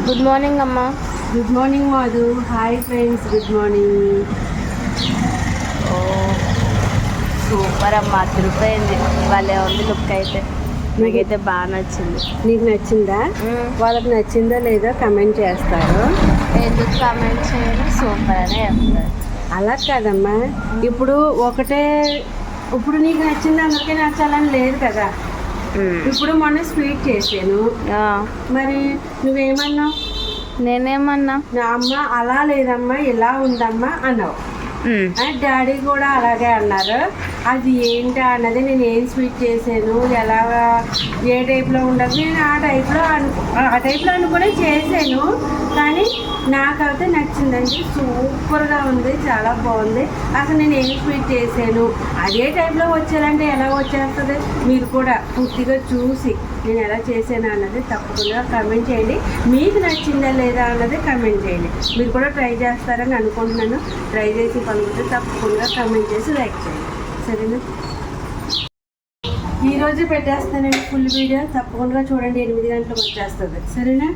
Good morning అమ్మా. Good morning Madhu. Hi friends, good morning. ఓ super అమ్మా, అదిరిపోయింది. భలే ఉంది లుక్ అయితే. నాకైతే బాగా నచ్చింది. నీకు నచ్చిందా? వాళ్ళకి నచ్చిందో లేదో కమెంట్ చేస్తారు. ఎందుకు కమెంట్ చేయాలి, సూపర్ అనే చెప్తారు. అలా కాదమ్మా, ఇప్పుడు నీకు నచ్చింది అందరికీ నచ్చాలని లేదు కదా. ఇప్పుడు మొన్న స్వీట్ చేసాను, మరి నువ్వేమన్నావు? నేనేమన్నా, నా అమ్మ అలా లేదమ్మా ఇలా ఉందమ్మా అన్నావు. డాడీ కూడా అలాగే అన్నారు. అది ఏంటి అన్నది, నేను ఏం స్వీట్ చేశాను, ఎలాగా ఏ టైప్లో ఉండదు, నేను ఆ టైప్లో అనుకునే చేశాను. కానీ నాకైతే నచ్చిందండి, సూపర్గా ఉంది, చాలా బాగుంది. అసలు నేను ఏం స్వీట్ చేశాను అదే టైప్లో వచ్చేయాలంటే ఎలా వచ్చేస్తుంది? మీరు కూడా పూర్తిగా చూసి నేను ఎలా చేశాను అన్నది తప్పకుండా కమెంట్ చేయండి. మీకు నచ్చిందా లేదా అన్నది కమెంట్ చేయండి. మీరు కూడా ట్రై చేస్తారని అనుకుంటున్నాను. ట్రై చేసి పనుకుంటే తప్పకుండా కమెంట్ చేసి లైక్ చేయండి, సరేనా? ఈరోజు పెట్టేస్తానండి ఫుల్ వీడియో, తప్పకుండా చూడండి. 8 గంటలకు వచ్చేస్తుంది, సరేనా?